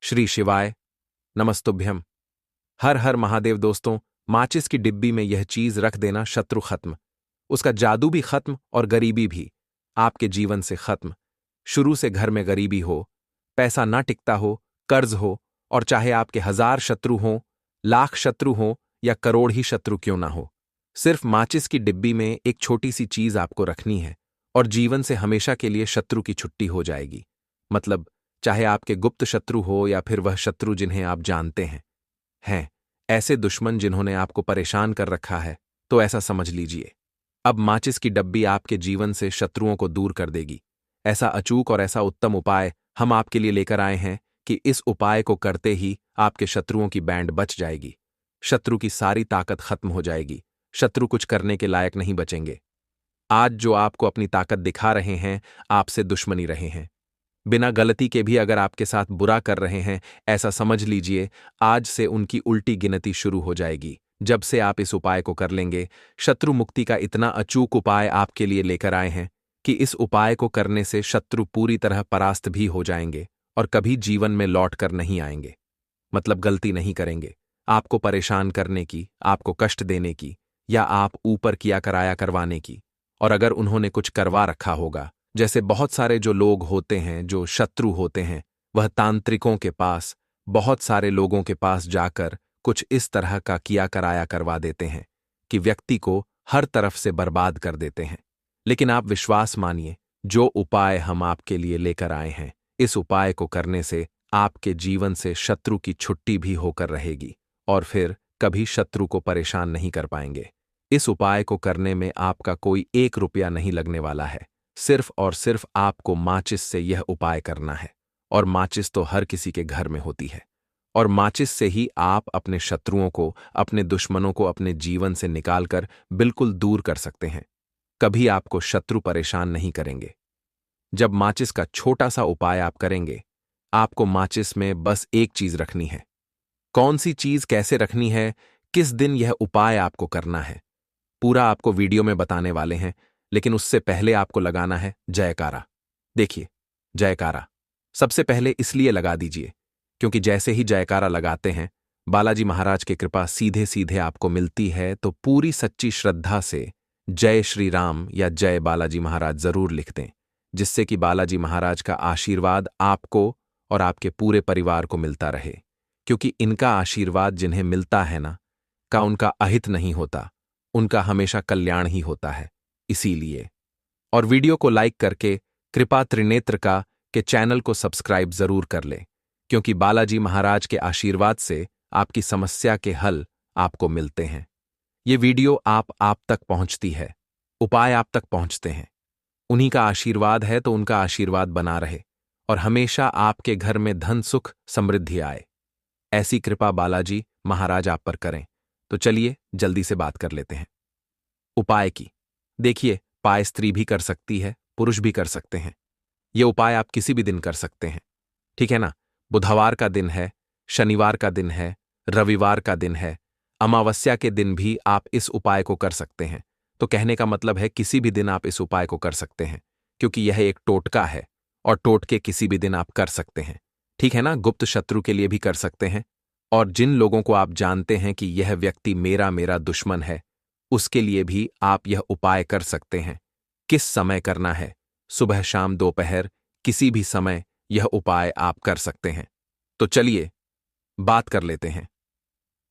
श्री शिवाय नमस्तुभ्यम। हर हर महादेव। दोस्तों, माचिस की डिब्बी में यह चीज रख देना, शत्रु खत्म, उसका जादू भी खत्म और गरीबी भी आपके जीवन से खत्म। शुरू से घर में गरीबी हो, पैसा ना टिकता हो, कर्ज हो, और चाहे आपके 1000 शत्रु हों, लाख शत्रु हों या करोड़ ही शत्रु क्यों ना हो, सिर्फ माचिस की डिब्बी में एक छोटी सी चीज आपको रखनी है और जीवन से हमेशा के लिए शत्रु की छुट्टी हो जाएगी। मतलब चाहे आपके गुप्त शत्रु हो या फिर वह शत्रु जिन्हें आप जानते हैं ऐसे दुश्मन जिन्होंने आपको परेशान कर रखा है, तो ऐसा समझ लीजिए, अब माचिस की डब्बी आपके जीवन से शत्रुओं को दूर कर देगी। ऐसा अचूक और ऐसा उत्तम उपाय हम आपके लिए लेकर आए हैं कि इस उपाय को करते ही आपके शत्रुओं की बैंड बच जाएगी, शत्रु की सारी ताकत खत्म हो जाएगी, शत्रु कुछ करने के लायक नहीं बचेंगे। आज जो आपको अपनी ताकत दिखा रहे हैं, आपसे दुश्मनी रहे हैं, बिना गलती के भी अगर आपके साथ बुरा कर रहे हैं, ऐसा समझ लीजिए आज से उनकी उल्टी गिनती शुरू हो जाएगी। जब से आप इस उपाय को कर लेंगे, शत्रु मुक्ति का इतना अचूक उपाय आपके लिए लेकर आए हैं कि इस उपाय को करने से शत्रु पूरी तरह परास्त भी हो जाएंगे और कभी जीवन में लौट कर नहीं आएंगे। मतलब गलती नहीं करेंगे आपको परेशान करने की, आपको कष्ट देने की, या आप ऊपर किया कराया करवाने की। और अगर उन्होंने कुछ करवा रखा होगा, जैसे बहुत सारे जो लोग होते हैं जो शत्रु होते हैं, वह तांत्रिकों के पास, बहुत सारे लोगों के पास जाकर कुछ इस तरह का किया कराया करवा देते हैं कि व्यक्ति को हर तरफ से बर्बाद कर देते हैं। लेकिन आप विश्वास मानिए, जो उपाय हम आपके लिए लेकर आए हैं, इस उपाय को करने से आपके जीवन से शत्रु की छुट्टी भी होकर रहेगी और फिर कभी शत्रु को परेशान नहीं कर पाएंगे। इस उपाय को करने में आपका कोई 1 रुपया नहीं लगने वाला है। सिर्फ और सिर्फ आपको माचिस से यह उपाय करना है, और माचिस तो हर किसी के घर में होती है, और माचिस से ही आप अपने शत्रुओं को, अपने दुश्मनों को अपने जीवन से निकालकर बिल्कुल दूर कर सकते हैं। कभी आपको शत्रु परेशान नहीं करेंगे। जब माचिस का छोटा सा उपाय आप करेंगे, आपको माचिस में बस एक चीज रखनी है। कौन सी चीज कैसे रखनी है, किस दिन यह उपाय आपको करना है, पूरा आपको वीडियो में बताने वाले हैं। लेकिन उससे पहले आपको लगाना है जयकारा। देखिए, जयकारा सबसे पहले इसलिए लगा दीजिए क्योंकि जैसे ही जयकारा लगाते हैं, बालाजी महाराज की कृपा सीधे सीधे आपको मिलती है। तो पूरी सच्ची श्रद्धा से जय श्री राम या जय बालाजी महाराज जरूर लिख दें, जिससे कि बालाजी महाराज का आशीर्वाद आपको और आपके पूरे परिवार को मिलता रहे। क्योंकि इनका आशीर्वाद जिन्हें मिलता है ना, का उनका अहित नहीं होता, उनका हमेशा कल्याण ही होता है। इसीलिए, और वीडियो को लाइक करके कृपा त्रिनेत्र का के चैनल को सब्सक्राइब जरूर कर ले, क्योंकि बालाजी महाराज के आशीर्वाद से आपकी समस्या के हल आपको मिलते हैं। ये वीडियो आप तक पहुंचती है, उपाय आप तक पहुंचते हैं, उन्हीं का आशीर्वाद है, तो उनका आशीर्वाद बना रहे और हमेशा आपके घर में धन सुख समृद्धि आए। ऐसी कृपा बालाजी महाराज आप पर करें। तो चलिए जल्दी से बात कर लेते हैं उपाय की। देखिए, उपाय स्त्री भी कर सकती है, पुरुष भी कर सकते हैं। यह उपाय आप किसी भी दिन कर सकते हैं, ठीक है ना। बुधवार का दिन है, शनिवार का दिन है, रविवार का दिन है, अमावस्या के दिन भी आप इस उपाय को कर सकते हैं। तो कहने का मतलब है किसी भी दिन आप इस उपाय को कर सकते हैं, क्योंकि यह एक टोटका है और टोटके किसी भी दिन आप कर सकते हैं, ठीक है ना। गुप्त शत्रु के लिए भी कर सकते हैं, और जिन लोगों को आप जानते हैं कि यह व्यक्ति मेरा दुश्मन है, उसके लिए भी आप यह उपाय कर सकते हैं। किस समय करना है? सुबह, शाम, दोपहर, किसी भी समय यह उपाय आप कर सकते हैं। तो चलिए बात कर लेते हैं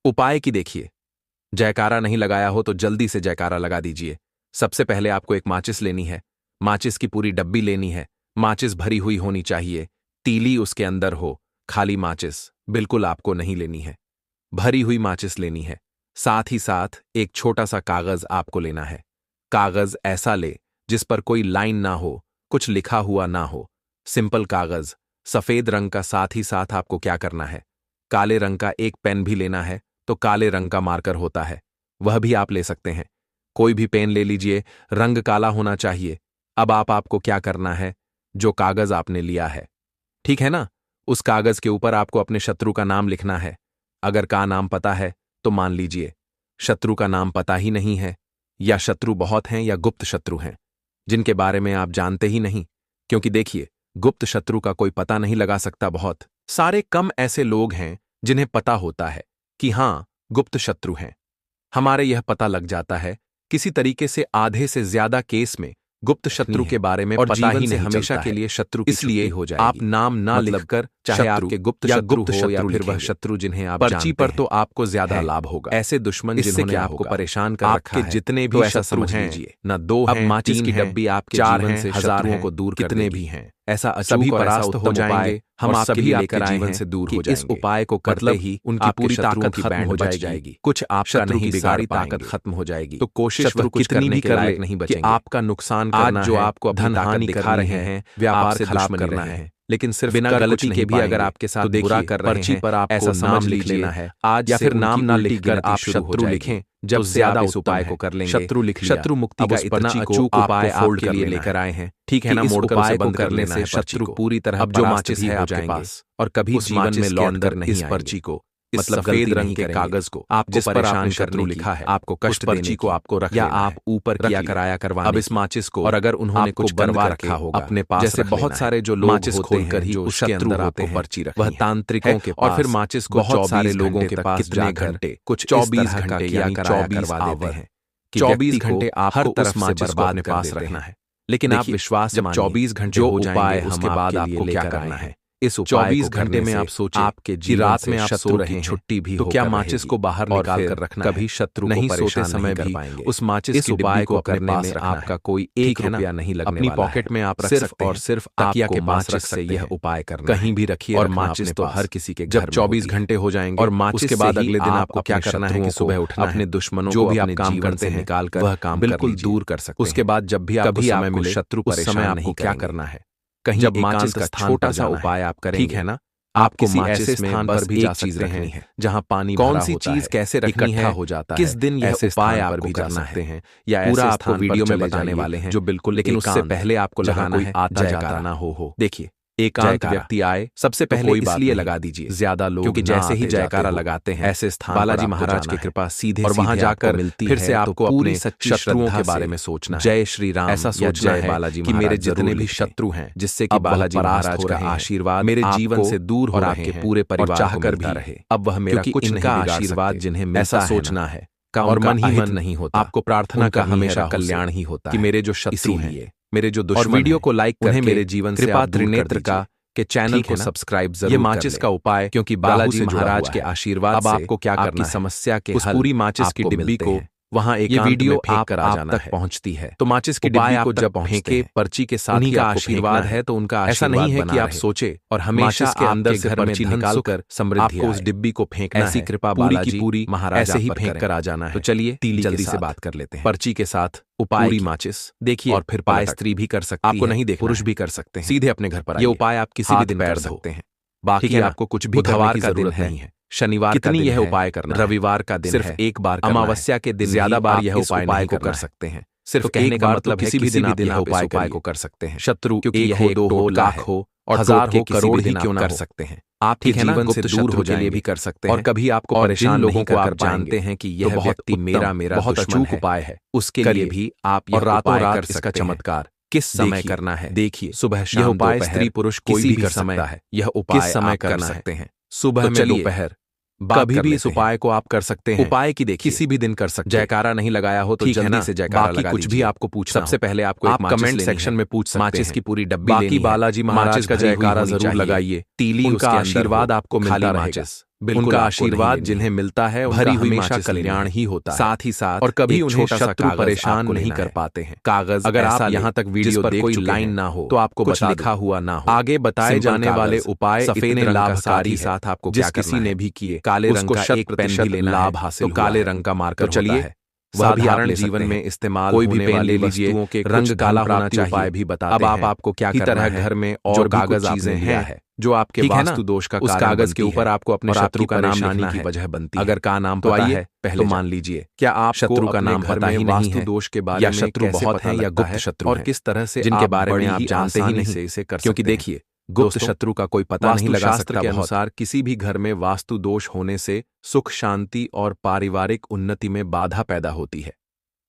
उपाय की। देखिए, जयकारा नहीं लगाया हो तो जल्दी से जयकारा लगा दीजिए। सबसे पहले आपको एक माचिस लेनी है, माचिस की पूरी डब्बी लेनी है। माचिस भरी हुई होनी चाहिए, तीली उसके अंदर हो। खाली माचिस बिल्कुल आपको नहीं लेनी है, भरी हुई माचिस लेनी है। साथ ही साथ एक छोटा सा कागज आपको लेना है। कागज ऐसा ले जिस पर कोई लाइन ना हो, कुछ लिखा हुआ ना हो, सिंपल कागज, सफेद रंग का। साथ ही साथ आपको क्या करना है, काले रंग का एक पेन भी लेना है। तो काले रंग का मार्कर होता है, वह भी आप ले सकते हैं। कोई भी पेन ले लीजिए, रंग काला होना चाहिए। अब आपको क्या करना है, जो कागज आपने लिया है, ठीक है ना, उस कागज के ऊपर आपको अपने शत्रु का नाम लिखना है। अगर का नाम पता है तो मान लीजिए, शत्रु का नाम पता ही नहीं है, या शत्रु बहुत हैं या गुप्त शत्रु हैं जिनके बारे में आप जानते ही नहीं। क्योंकि देखिए, गुप्त शत्रु का कोई पता नहीं लगा सकता बहुत, सारे कम ऐसे लोग हैं जिन्हें पता होता है कि हाँ, गुप्त शत्रु हैं। हमारे यह पता लग जाता है किसी तरीके से आधे से ज्यादा केस में गुप्त शत्रु के बारे में पता ही नहीं हमेशा के लिए शत्रु की छुट्टी हो जाएगी। आप नाम ना लिखकर चाहे आपके गुप्त शत्रु हो या फिर वह शत्रु जिन्हें आप पर्ची पर तो आपको ज्यादा लाभ होगा। ऐसे दुश्मन जिन्होंने आपको परेशान कर रखा है, जितने भी शत्रु हैं, न दो हैं, माचिस की डब्बी आपके जीवन से शत्रुओं को दूर कितने भी हैं, ऐसा सभी परास्त हो जाएंगे। हम आप सभी आपके जीवन से दूर हो जाएंगे। इस उपाय को करते ही उनकी पूरी ताकत खत्म हो जाएगी, कुछ आपका नहीं सारी ताकत खत्म हो जाएगी। तो कोशिश वह कितनी भी कर ले नहीं बचेंगे। आपका नुकसान करना है, जो आपको धन हानि दिखा रहे हैं, व्यापार से खराब करना है, लेकिन सिर्फ बिना गलती के भी अगर आपके साथ बुरा कर रहे हैं, पर्ची पर आपको ऐसा नाम लिख लेना है आज, या फिर नाम ना लिखकर आप शत्रु लिखें। जब ज्यादा इस उपाय को कर लेंगे, शत्रु लिख लिया, शत्रु मुक्ति का इतना अचूक उपाय आपके लिए लेकर आए हैं, ठीक है ना। मोड़कर उसे बंद कर लेने से शत्रु पूरी तरह अब जो माचिस है आपके पास, और कभी जीवन में लौंडर नहीं आएंगे। पर्ची को, मतलब सफेद रंग के कागज को आप जिस पर आपने शत्रु लिखा है, आपको कष्ट पर्ची को आपको रख या आप ऊपर किया कराया करवा। अब इस माचिस को, और अगर उन्होंने कुछ करवा रखा होगा अपने पास, जैसे बहुत सारे जो लोग माचिस खोलकर ही जो शत्रु आपको पर्ची रखी, वह तांत्रिकों के पास, और फिर माचिस को बहुत सारे लोगों के पास घंटे, कुछ 24 घंटे या 24 आवर हैं, 24 घंटे आप हर तरफ माचिस को अपने पास रखना है। लेकिन आप विश्वास जब 24 घंटे हो जाएंगे, उसके बाद आपको क्या करना है। इस 24 घंटे में आप सोचें आपके जी रात में आप सो रहे हैं, छुट्टी भी तो क्या माचिस को बाहर निकाल कर रखना, कभी शत्रु नहीं सोते समय भी उस माचिस के उपाय को करने में आपका कोई 1 रुपया नहीं लगने वाला है। अपनी पॉकेट में आप रख सकते हैं, और सिर्फ तकिया के पास रख सकते हैं। यह उपाय करना कहीं भी रखिए, और माचिस तो हर किसी के जब 24 घंटे हो जाएंगे, और माचिस के बाद अगले दिन आपको क्या करना है कि सुबह उठना, अपने दुश्मनों जो भी आप काम करते हैं निकाल कर वह काम बिल्कुल दूर कर सकते हैं। उसके बाद जब भी आपको समय मिले, शत्रु परेशान नहीं, क्या करना है, कहीं जब माचिस का छोटा सा उपाय आप करेंगे, ठीक है ना। आप किसी ऐसे स्थान पर भी जा सकते हैं जहां पानी भरा होता है, कौन सी चीज कैसे रखनी है, हो जाता है, किस दिन यह उपाय आप भी कर सकते हैं, या पूरा आपको वीडियो में बताने वाले हैं जो बिल्कुल, लेकिन उससे पहले आपको लगाना है आता जाता ना हो। देखिए, एकांत व्यक्ति आए, सबसे पहले इसलिए लगा दीजिए ज्यादा लोग, क्योंकि जैसे ही जयकारा लगाते हैं ऐसे स्थान बालाजी महाराज की कृपा सीधे और वहां जाकर मिलती है। फिर से आपको अपने शत्रुओं के बारे में सोचना, जय श्री राम, ऐसा सोचना है बालाजी कि मेरे जितने भी शत्रु हैं, जिससे कि बालाजी महाराज का आशीर्वाद मेरे जीवन से दूर हो रहे हैं, पूरे परिवार चाहकर भी रहे, अब वह मेरा कुछ इनका आशीर्वाद जिन्हें ऐसा सोचना है, और मन ही मन नहीं होता। आपको प्रार्थना का हमेशा कल्याण ही होता है कि मेरे जो शत्रु हैं, मेरे जो दुश्मन, और वीडियो को लाइक करके मेरे जीवन से कृपा त्रिनेत्र का के चैनल को सब्सक्राइब जरूर। ये माचिस का उपाय, क्योंकि बालाजी महाराज के आशीर्वाद अब आपको क्या करना है, समस्या के उस पूरी माचिस की डिब्बी को वहां एक वीडियो आप तक पहुंचती है, तो माचिस की डिब्बी को जब फेंके, पर्ची के साथ ही आशीर्वाद है, तो उनका ऐसा नहीं है कि आप सोचे और हमेशा के अंदर से पर्ची निकालकर समृद्धि आपको उस डिब्बी को फेंकना, ऐसी कृपा बालाजी की पूरी महाराज ऐसे ही फेंक कर आ जाना है। तो चलिए जल्दी से बात कर लेते हैं। पर्ची के साथ उपाय पूरी माचिस देखिए, और फिर पाय स्त्री भी कर सकती है, आपको नहीं देखना, पुरुष भी कर सकते हैं, सीधे अपने घर पर। ये उपाय आप किसी भी दिन कर सकते हैं, बाकी आपको कुछ भी बुधवार का दिन नहीं है, शनिवार का दिन यह उपाय करना, रविवार का दिन सिर्फ एक बार, अमावस्या के दिन ज्यादा बार यह उपाय को कर सकते हैं। सिर्फ कहने का मतलब किसी भी दिन आप उपाय को कर सकते हैं। शत्रु क्योंकि यह 2 हो, लाख हो और 1000 हो, करोड़ ही क्यों ना कर सकते हैं। आप जीवन से दूर हो जाने भी कर सकते हैं, और कभी आपको परेशान लोगों को आप जानते हैं कि यह व्यक्ति मेरा बहुत अचूक उपाय है, उसके लिए भी आप और रातों रात इसका चमत्कार किस समय करना है। देखिए, सुबह शाम उपाय स्त्री पुरुष कोई भी कर सकता है। यह उपाय किस समय कर सकते हैं, सुबह में, दोपहर, कभी भी इस उपाय को आप कर सकते हैं। उपाय की देखिए, किसी भी दिन कर सकते हैं। जयकारा नहीं लगाया हो तो जल्दी से जयकारा लगा दीजिए। कुछ भी आपको पूछना, सबसे पहले आपको आप कमेंट सेक्शन में पूछ सकते हैं। माचिस की पूरी डब्बी लेनी है, बाकी बालाजी महाराज का जयकारा जरूर लगाइए। तीली उनका आशीर्वाद आपको मिलता रहेगा, उनका आशीर्वाद जिन्हें मिलता है भरी हुई हमेशा कल्याण ही होता है। साथ ही साथ और कभी उन्हें शत्रु परेशान नहीं कर पाते हैं। कागज अगर आप यहाँ तक वीडियो देख कोई लाइन ना हो तो आपको कुछ लिखा हुआ ना हो, आगे बताए जाने वाले उपाय सफेद लाभकारी साथ आपको जिस किसी ने भी किए, काले रंग का एक पेन भी लेना लाभ हासिल, तो काले रंग का मार्कर चलिए साधारण जीवन में इस्तेमाल कोई भी पेन ले लीजिए, के रंग काला होना चाहिए, उपाय भी बताते हैं। अब आपको क्या करना है, घर में और कागज चीजें हैं जो आपके वास्तु दोष का उस कागज के ऊपर आपको अपने शत्रु का नाम लिखने की वजह बनती है। अगर का नाम तो आइए पहले मान लीजिए, क्या आप शत्रु का नाम पता ही नहीं है, दोष के बारे में शत्रु बहुत है या गुप्त शत्रु, और किस तरह से जिनके बारे में आप जानते ही नहीं से इसे कर, क्योंकि देखिए गुप्त शत्रु का कोई पता नहीं लगा सकता। के अनुसार किसी भी घर में वास्तु दोष होने से सुख शांति और पारिवारिक उन्नति में बाधा पैदा होती है।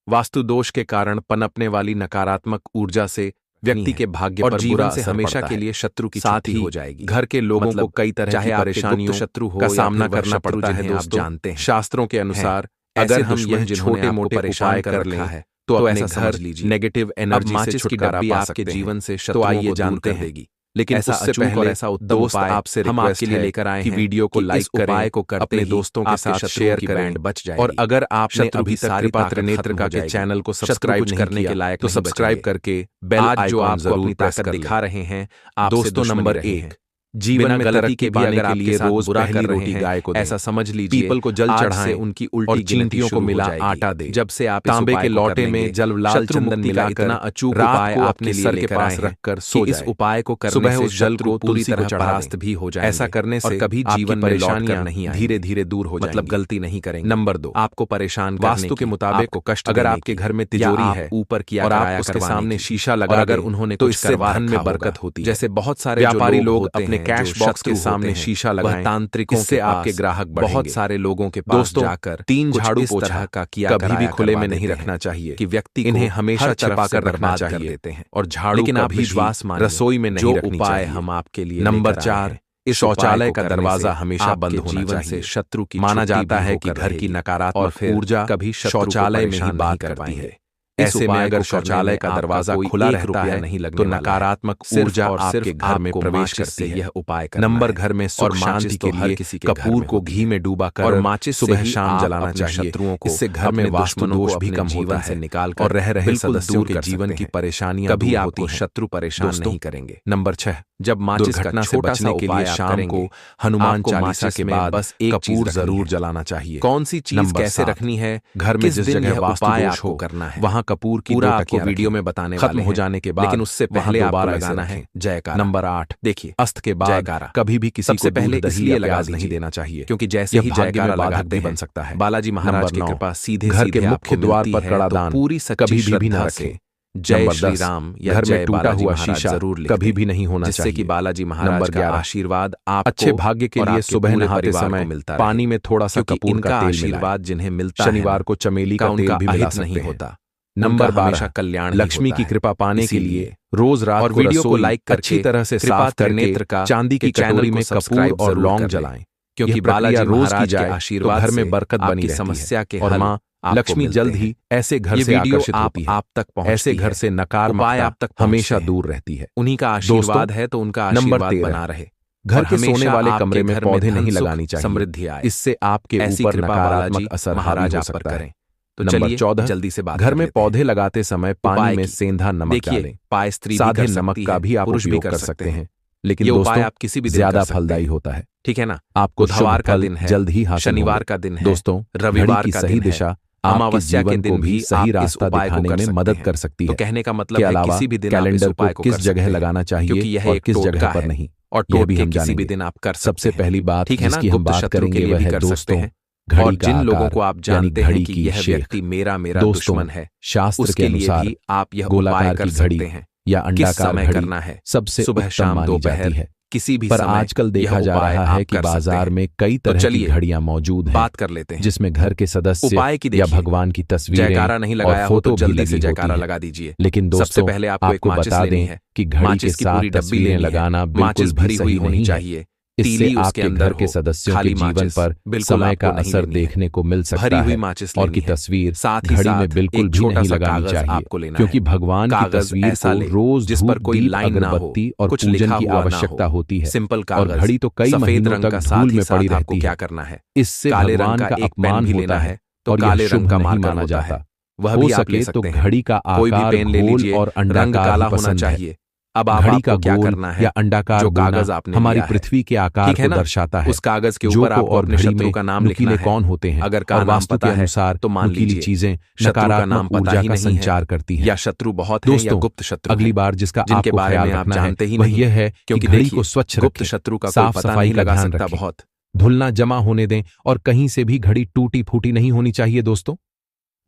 वास्तु दोष के कारण पनपने वाली नकारात्मक ऊर्जा से व्यक्ति के भाग्य और जीवन से हमेशा के लिए शत्रु की छुट्टी हो जाएगी। घर के लोगों को कई तरह की परेशानियों शत्रु का सामना करना पड़ता है। आप जानते हैं शास्त्रों के अनुसार अगर हम यह छोटे मोटे परेशान कर लें तो ऐसा समझ लीजिए नेगेटिव एनर्जी से छुटकारा पा सकते हैं। जीवन से शत्रुओं को जानते हैं। लेकिन ऐसा अचूक और ऐसा उत्तम उपाय आपसे हम आपके लिए लेकर आए हैं कि वीडियो को लाइक करें, को अपने दोस्तों के साथ शेयर करें, बच जाए। और अगर आपने अभी तक कृपा त्रिनेत्र के चैनल को सब्सक्राइब करने के लायक तो सब्सक्राइब करके बेल आइकन जो आपको अपनी ताकत दिखा रहे हैं। दोस्तों नंबर 1, जीवन में गलती के भी अगर आपके रोज बुरा कर रहे हैं गाय को ऐसा समझ लीजिए पीपल को जल चढ़ाएं, उनकी उल्टी चींटियों को मिला आटा दे। जब से आप तांबे के लोटे में जल लाल चंदन मिलाकर इतना अचूक उपाय आपके सर के पास रखकर सो इस उपाय को करने से उस जल को पूरी तरह परास्त भी हो जाए। ऐसा करने से कभी जीवन में परेशानियां नहीं धीरे धीरे दूर हो जाएंगी, मतलब गलती नहीं करेंगे। नंबर 2, आपको परेशान वास्तु के मुताबिक को कष्ट अगर आपके घर में तिजोरी है ऊपर किया और आप उसके सामने शीशा लगा अगर उन्होंने तो इससे धन में बरकत होती है। जैसे बहुत सारे व्यापारी लोग अपने कैश बॉक्स के सामने शीशा लगाएं, तांत्रिकों से आपके ग्राहक बढ़ेंगे। बहुत सारे लोगों के पास जाकर 3 झाड़ू पोछा का किया कभी भी खुले में नहीं रखना चाहिए कि व्यक्ति इन्हें हमेशा छिपा कर रखना चाहिए और झाड़ू लेकिन आप विश्वास मानिए रसोई में नहीं रखनी चाहिए। हम आपके लिए नंबर 4, इस शौचालय का दरवाजा हमेशा बंद होना चाहिए। से शत्रु की माना जाता है कि घर की नकारात्मक ऊर्जा कभी शौचालय में ही बात करती है। ऐसे में अगर शौचालय का दरवाजा खुला रहता है नहीं लगता तो नकारात्मक ऊर्जा आपके घर में प्रवेश करती है। यह उपाय नंबर घर में और शांति के लिए किसी कपूर को घी में डूबा कर और माचिस सुबह शाम जलाना चाहिए शत्रुओं को। इससे घर में वास्तु दोष भी कम होता है निकाल और रह रहे सदस्यों के जीवन की परेशानियां कभी आपको शत्रु परेशान नहीं करेंगे। नंबर 6, जब माचिस घटना से बचने के लिए शाम को हनुमान चालीसा के बाद बस एक कपूर जरूर जलाना चाहिए। कौन सी चीज कैसे रखनी है घर में जिस जगह वास्तु दोष हो करना है वहां कपूर की पूरा आपको वीडियो में बताने खत्म हो जाने के बाद लेकिन उससे पहले आपको लगाना है जयकारा। नंबर 8, देखिए अस्त के बाद जयकारा कभी भी किसी से पहले इसलिए लगा नहीं देना चाहिए क्योंकि जैसे ही जयकारा लगाते बन सकता है। बालाजी महाराज की कृपा सीधे घर के मुख्य द्वार पर कड़ा दान पूरी कभी भी न रखें। जय श्री राम या घर में टूटा हुआ शीशा जरूर कभी भी नहीं होना चाहिए, जिससे कि बालाजी महाराज का आशीर्वाद आपको अच्छे भाग्य के लिए सुबह नहाते समय मिलता है। पानी में थोड़ा सा कपूर का आशीर्वाद जिन्हें मिलता है शनिवार को चमेली का तेल भी मिला नहीं होता। नंबर 12, कल्याण लक्ष्मी की कृपा पाने के लिए रोज रात और वीडियो को लाइक कर अच्छी तरह से साफ करके चांदी की चैनल में कपूर और लौंग जलाएं क्योंकि बालाजी रोज की जाए आशीर्वाद घर में बरकत बनी रहती है। समस्या के और माँ लक्ष्मी जल्द ही ऐसे घर से आकर्षित होती है, आप तक पहुंचती है। ऐसे घर से नकारात्मकता आप तक हमेशा दूर रहती है। उन्हीं का आशीर्वाद है तो उनका आशीर्वाद बना रहे। घर के सोने वाले कमरे में पौधे नहीं लगानी चाहिए, समृद्धि आए। इससे आपके ऊपर नकारात्मक असर महाराज आप पर करें। तो नंबर 14, जल्दी से बात घर में पौधे लगाते समय पानी में सेंधा नमक डालें। पाए स्त्री साधे नमक का भी आप उपयोग कर सकते हैं, लेकिन दोस्तों आप किसी भी ज्यादा फलदायी होता है, ठीक है ना। आपको बुधवार का दिन है, जल्द ही हासिल शनिवार का दिन है दोस्तों, रविवार का सही दिशा अमावस्या के दिन भी सही रास्ता दिखाने में मदद कर सकती है। तो कहने का मतलब है किसी भी दिन कैलेंडर को किस जगह लगाना चाहिए और किस जगह पर नहीं, और भी हम किसी भी दिन आप कर। सबसे पहली बात जिसकी हम बात करेंगे वह है दोस्तों और जिन लोगों को आप जानते हैं कि यह व्यक्ति मेरा दुश्मन है, शास्त्र के अनुसार आप यह उपाय कर सकते हैं या अंडाकार घड़ी करना है सबसे सुबह शाम दोपहर है किसी भी पर आजकल देखा जा रहा है कि बाजार में कई तरह की घड़ियां मौजूद हैं। बात कर लेते हैं जिसमें घर के सदस्य उपाय की या भगवान की तस्वीरें जयकारा नहीं लगाया हो तो जल्दी से जयकारा लगा दीजिए। लेकिन दोस्तों पहले आपको बता दें कि घड़ी के साथ तस्वीरें लगाना बिल्कुल भरी हुई होनी चाहिए। इससे आपके घर के सदस्यों के जीवन पर समय का असर देखने को मिल सकता है और की तस्वीर साथ घड़ी में बिल्कुल भी नहीं लगानी चाहिए, क्योंकि भगवान की तस्वीर को रोज जिस पर कोई लाइन अगरबत्ती और पूजन की आवश्यकता होती है। सिंपल और घड़ी तो कई महीनों तक धूल में पड़ी रहती है। क्या करना है, इससे भगवान का अपमान होता है और काले रंग का माना जाता। वह भी सके तो घड़ी का आकार गोल और अंडाकार होना चाहिए। अब घड़ी का क्या करना है या अंडाकार जो कागज आपने हमारी पृथ्वी के आकार को दर्शाता है, उस कागज के ऊपर आपको अपने शत्रु का नाम लिखना है। कौन होते हैं, अगर वास्तु के अनुसार तो मान लीजिए चीजें नकारात्मक ऊर्जा का संचार करती हैं या शत्रु बहुत है या गुप्त शत्रु। अगली बार जिसका आपको ख्याल रखना है वह यह है कि घड़ी को स्वच्छ गुप्त शत्रु का साफ सफाई लगा सकता बहुत धुल ना जमा होने दें और कहीं से भी घड़ी टूटी फूटी नहीं होनी चाहिए। दोस्तों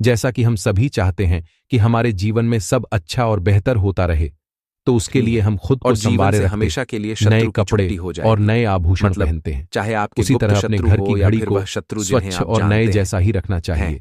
जैसा कि हम सभी चाहते हैं कि हमारे जीवन में सब अच्छा और बेहतर होता रहे, तो उसके लिए हम खुद को संवारे हमेशा के लिए नए कपड़े और नए आभूषण पहनते हैं। चाहे आप उसी तरह अपने घर की घड़ी को स्वच्छ और नए जैसा ही रखना चाहिए।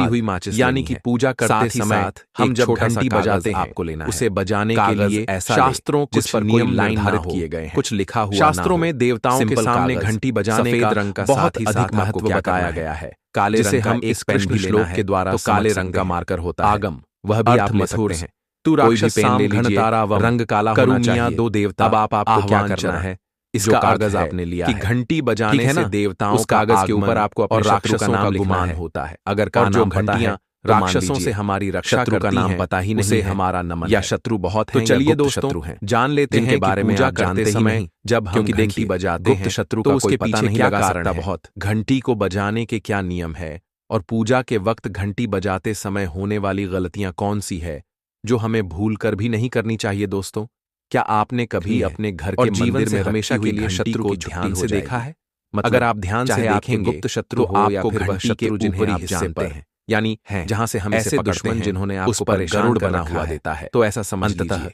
जली हुई माचिस यानी कि पूजा करते समय हम जब घंटी बजाते हैं आपको लेना उसे बजाने के लिए शास्त्रों जिस पर नियम कोई निर्धारित निर्धारित किए किए गए गए हैं, कुछ लिखा हुआ शास्त्रों में में देवताओं के सिंपल सामने कागज, घंटी बजाने सफेद का रंग का बहुत साथ ही अधिक साथ महत्व आपको क्या बताया करना गया है। काले जिसे रंग का हम एक इस कृष्ण कृष्ण श्लोक के द्वारा तो काले समझ रंग सकते का हैं। मार्कर होता है। आगम वह भी आप ले मथुर सकते हैं। तू कोई भी राक्षस पेन ले साम लीजिए, घनतारावम रंग काला करू होना मियां चाहिए। दो देवता अब आपको क्या आह्वान करना चरा है, इसका जो अर्थ कागज है आपने लिया कि है, घंटी बजाने ठीक है से ना? देवताओं उस का कागज के आगमन ऊपर आपको अपने और शत्रु का राक्षसों नाम का लिखना गुमान है। होता है। अगर और जो नाम पता घंटियां है, तो मान राक्षसों लीजिए। से हमारी रक्षा शत्रु का करती नाम हैं, पता ही नहीं उसे है, हमारा नमन या है। शत्रु बहुत तो हैं, चलिए या गुप्त दोस्तों शत्रु हैं, जान लेते जिनके हैं कि बारे में पूजा आप जानते करते समय समय जब हम क्योंकि घंटी देखिए बजाते गुप्त हैं शत्रु तो का उसके कोई पीछे पता नहीं क्या लगा कारण सकता। है। बहुत घंटी को बजाने के क्या नियम है और पूजा के वक्त घंटी बजाते समय होने वाली गलतियां कौन सी है जो हमें भूल कर भी नहीं करनी चाहिए। दोस्तों, क्या आपने कभी अपने घर के मंदिर में हमेशा के लिए शत्रु को ध्यान से देखा है? अगर आप ध्यान से देखेंगे गुप्त शत्रु तो हो या आपको फिर वह घंटी के शत्रु जिन्हें ऊपरी आप हिस्से जानते पर हैं, यानी हैं जहां से हम ऐसे इसे पकड़ते दुश्मन हैं, जिन्होंने उस आपको पर परेशान गरुड़ कर बना रखा हुआ है। देता है। तो ऐसा समझ अंततः लीजिए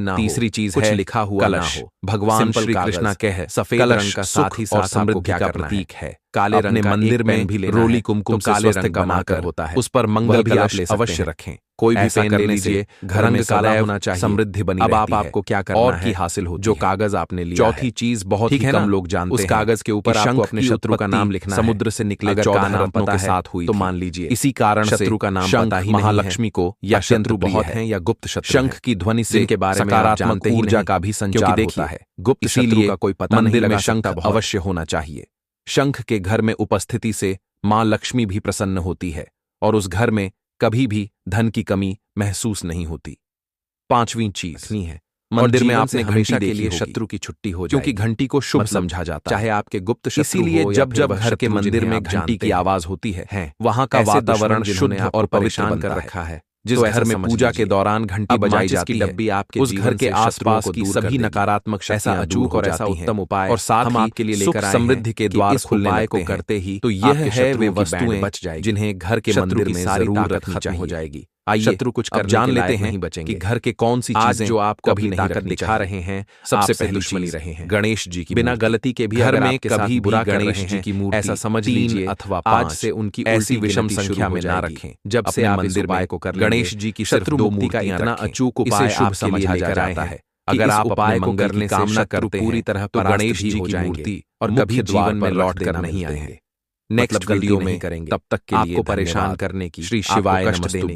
ना हो, तीसरी चीज कुछ है लिखा हुआ ना कलश। हो। भगवान सिंपल श्री कागज, कृष्ण कह सफेद कलश रंग का सुख साथ ही और साथ समृद्धि आपको क्या का करना प्रतीक है। काले अपने रंग का मंदिर एक में पेन भी लेना रोली है, कुमकुम तो से काले स्वस्तिक रंग का बनाकर मार्कर होता है, उस पर मंगल वह भी आप कलश ले सकते अवश्य हैं। रखें। कोई भी ऐसा पेन करने ले लीजिए, से घर रंग में काला सदैव होना चाहिए। समृद्धि बनी अब रहती आप है आपको क्या करना और है, की हासिल होती जो है। कागज आपने लिया चौथी है, चीज बहुत ठीक ही है कम ना? लोग जानते उस हैं कागज के ऊपर कि आपको शंख अपने की शत्रु का नाम उत्पत्ति लिखना है। समुद्र से निकले अगर 14 नाम रत्नों पता के है, साथ हुई तो थी। मान लीजिए इसी कारण से शत्रु का नाम पता शंख ही नहीं है, महालक्ष्मी को या अत्यंत शत्रु प्रिय बहुत है। हैं या गुप्त शत्रु शंख हैं, की ध्वनि से जिनके बारे में आप सकारात्मक जानते ही ऊर्जा नहीं, का भी क्योंकि संचार देखिए, होता है। गुप्त शत्रु इसीलिए का कोई पता नहीं मंदिर में लगा शंख सकता बहुत। अवश्य होना चाहिए। शंख के घर में उपस्थिति से मां लक्ष्मी भी प्रसन्न होती है और उस घर में कभी भी धन की कमी महसूस नहीं होती। पांचवीं चीज रखनी है, मंदिर में जीवन आपने से हमेशा घंटी के देखी लिए होगी, शत्रु की छुट्टी हो क्योंकि जाएगी। घंटी को शुभ मतलब समझा जाता चाहे है। आपके गुप्त शत्रु इसीलिए हो या जब फिर जब वह घर के शत्रु मंदिर जिन्हें में आप घंटी जानते की हैं, आवाज होती है, हैं वहां का ऐसे वातावरण दुश्मन शुद्ध जिन्होंने और आपको पवित्र परेशान बनता कर है। रखा है, जिस तो घर ऐसा में समझ पूजा के लीजिए। दौरान घंटी अब बजाई माचिस की जाती है, डब्बी आपके उस घर जीवन के से शत्रुओं आसपास को की दूर कर सभी देगी। नकारात्मक ऐसा शक्तियां दूर अचूक हो और ऐसा जाती हैं उत्तम उपाय और साथ हम ही आपके लिए सुख लेकर आए समृद्धि हैं के कि द्वार इस खुलने उपाय लगते को हैं। करते ही तो यह आपके है वे शत्रुओं की बैंड वस्तुएं बच जाएगी, जिन्हें घर के शत्रु मंदिर की में सारी जरूर ताकत रखनी खत्म हो चाहिए। जाएगी। आइए शत्रु कुछ अब करने जान के लेते लायक हैं नहीं बचेंगे कि घर के कौन सी आज चीजें जो आपको कभी अपनी नहीं ताकत रखनी दिखा चाहिए। रहे हैं, सबसे आपसे पहली दुश्मनी चीज रहे हैं। गणेश जी की बिना मूर्ति। गलती के भी घर अगर में आपके साथ कभी भी बुरा कर गणेश रहे जी हैं, की मूर्ति ऐसा समझ 3 लीजिए अथवा आज 5 से उनकी ऐसी उल्टी विषम गिनती संख्या शुरू में हो ना जाएगी। रखें। जब से अपने आप इस मंदिर उपाय में को कर गणेश जी की सिर्फ शत्रु 2 मुक्ति का मूर्तियां एक रखें। अचूक इसे उपाय शुभ आपके समझा लिए लेकर जाता आए है। हैं। अगर इस आप उपाय अपने को मंगल करने की से कामना शत्रु करते पूरी हैं तरह तो परास्त गणेश भी जी हो की जाएंगे मूर्ति और मुख्य कभी द्वार जीवन में पर लौट रख कर देना नहीं मिलते आएंगे। हैं। नेक्स्ट गलती वीडियो नहीं में करेंगे। तब तक के लिए आपको परेशान धन्यवाद। करने की श्री आपको शिवाय कष्ट देने